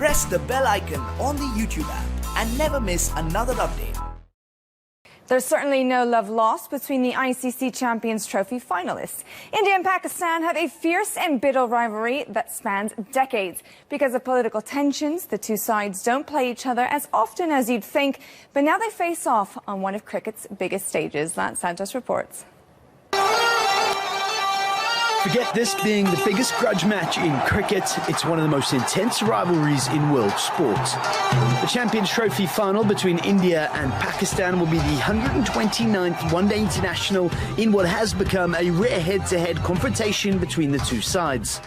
press the bell icon on the YouTube app and never miss another update. There's certainly no love lost between the ICC Champions Trophy finalists. India and Pakistan have a fierce and bitter rivalry that spans decades. Because of political tensions, the two sides don't play each other as often as you'd think, but now they face off on one of cricket's biggest stages. Lance Santos reports. Forget this being the biggest grudge match in cricket. It's one of the most intense rivalries in world sport. The Champions Trophy final between India and Pakistan will be the 129th one-day international in what has become a rare head-to-head confrontation between the two sides.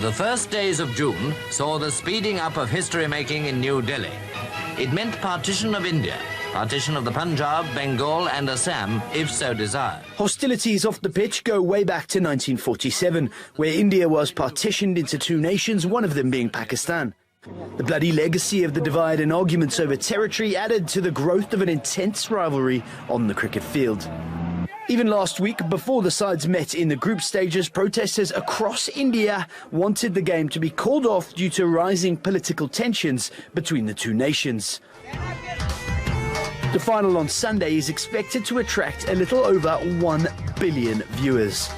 The first days of June saw the speeding up of history-making in New Delhi. It meant partition of India, partition of the Punjab, Bengal and Assam, if so desired. Hostilities off the pitch go way back to 1947, where India was partitioned into two nations, one of them being Pakistan. The bloody legacy of the divide and arguments over territory added to the growth of an intense rivalry on the cricket field. Even last week, before the sides met in the group stages, protesters across India wanted the game to be called off due to rising political tensions between the two nations. The final on Sunday is expected to attract a little over 1 billion viewers.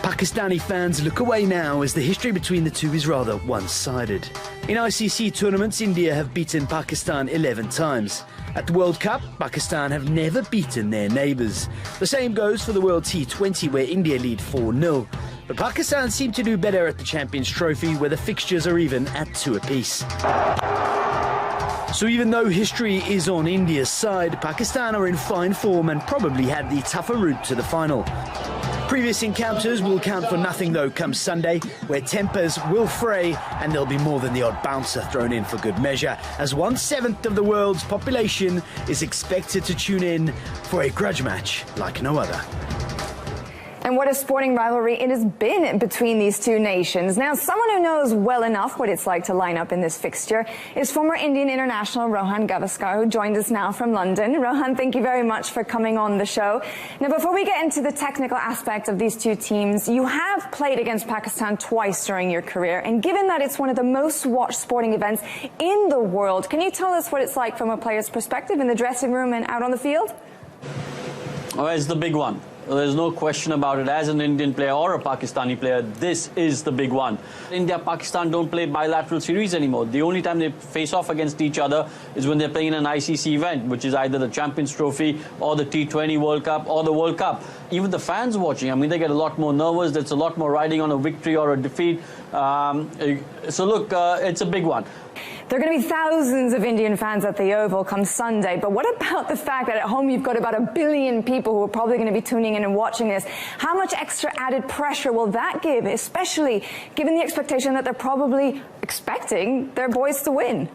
Pakistani fans look away now as the history between the two is rather one-sided. In ICC tournaments, India have beaten Pakistan 11 times. At the World Cup, Pakistan have never beaten their neighbours. The same goes for the World T20, where India lead 4-0. But Pakistan seem to do better at the Champions Trophy, where the fixtures are even at 2 apiece. So even though history is on India's side, Pakistan are in fine form and probably had the tougher route to the final. Previous encounters will count for nothing though come Sunday, where tempers will fray and there'll be more than the odd bouncer thrown in for good measure, as 1/7 of the world's population is expected to tune in for a grudge match like no other. And what a sporting rivalry it has been between these two nations. Now, someone who knows well enough what it's like to line up in this fixture is former Indian international Rohan Gavaskar, who joined us now from London. Rohan, thank you very much for coming on the show. Now, before we get into the technical aspect of these two teams, you have played against Pakistan twice during your career. And given that it's one of the most watched sporting events in the world, can you tell us what it's like from a player's perspective in the dressing room and out on the field? Oh, it's the big one. There's no question about it. As an Indian player or a Pakistani player, this is the big one. India-Pakistan don't play bilateral series anymore. The only time they face off against each other is when they're playing in an ICC event, which is either the Champions Trophy or the T20 World Cup or the World Cup. Even the fans watching, I mean, they get a lot more nervous. There's a lot more riding on a victory or a defeat. So look, it's a big one. There are going to be thousands of Indian fans at the Oval come Sunday, but what about the fact that at home you've got about 1 billion people who are probably going to be tuning in and watching this? How much extra added pressure will that give, especially given the expectation that they're probably expecting their boys to win?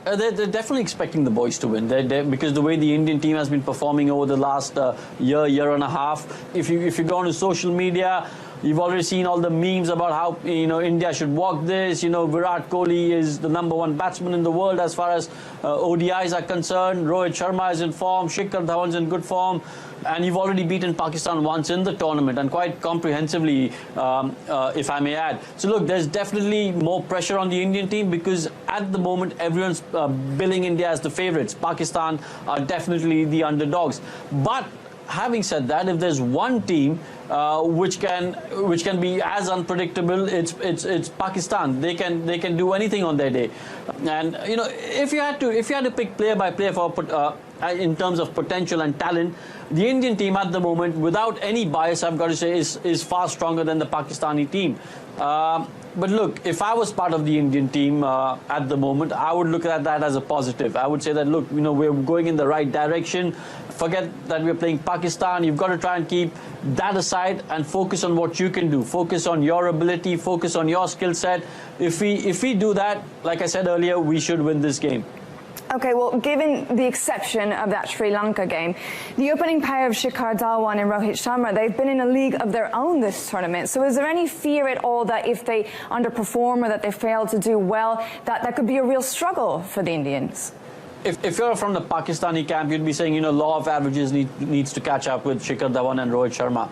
They're definitely expecting the boys to win. Because the way the Indian team has been performing over the last year and a half. If you go on to social media, you've already seen all the memes about how India should walk this. Virat Kohli is the #1 batsman in the world as far as ODIs are concerned. Rohit Sharma is in form. Shikhar Dhawan's in good form. And you've already beaten Pakistan once in the tournament, and quite comprehensively, if I may add. So look, there's definitely more pressure on the Indian team because at the moment everyone's billing India as the favourites. Pakistan are definitely the underdogs. But having said that, if there's one team which can be as unpredictable, it's Pakistan. They can do anything on their day. And if you had to pick player by player for in terms of potential and talent, the Indian team at the moment, without any bias, I've got to say, is far stronger than the Pakistani team. But look, if I was part of the Indian team at the moment, I would look at that as a positive. I would say that, look, we're going in the right direction. Forget that we're playing Pakistan. You've got to try and keep that aside and focus on what you can do. Focus on your ability, focus on your skill set. If we do that, like I said earlier, we should win this game. Okay, well, given the exception of that Sri Lanka game, the opening pair of Shikhar Dhawan and Rohit Sharma, they've been in a league of their own this tournament. So is there any fear at all that if they underperform or that they fail to do well, that could be a real struggle for the Indians? If you're from the Pakistani camp, you'd be saying, law of averages needs to catch up with Shikhar Dhawan and Rohit Sharma.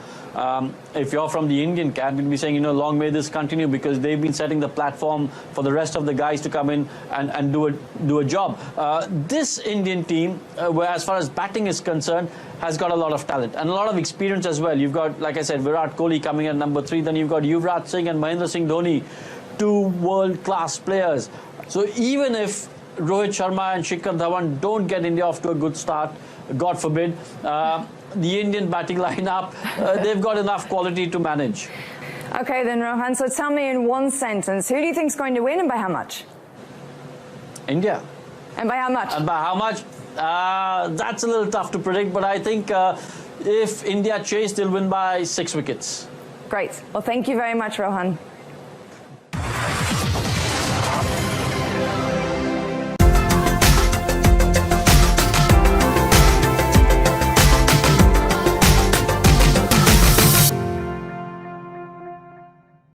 If you're from the Indian camp, you'd be saying, long may this continue, because they've been setting the platform for the rest of the guys to come in and do a job. This Indian team, where as far as batting is concerned, has got a lot of talent and a lot of experience as well. You've got, like I said, Virat Kohli coming at number 3. Then you've got Yuvraj Singh and Mahendra Singh Dhoni, 2 world-class players. So even if Rohit Sharma and Shikhar Dhawan don't get India off to a good start, God forbid, the Indian batting lineup, they've got enough quality to manage. Okay then, Rohan, so tell me in one sentence, who do you think is going to win and by how much? India. And by how much? And by how much? That's a little tough to predict, but I think if India chase, they'll win by 6 wickets. Great. Well, thank you very much, Rohan.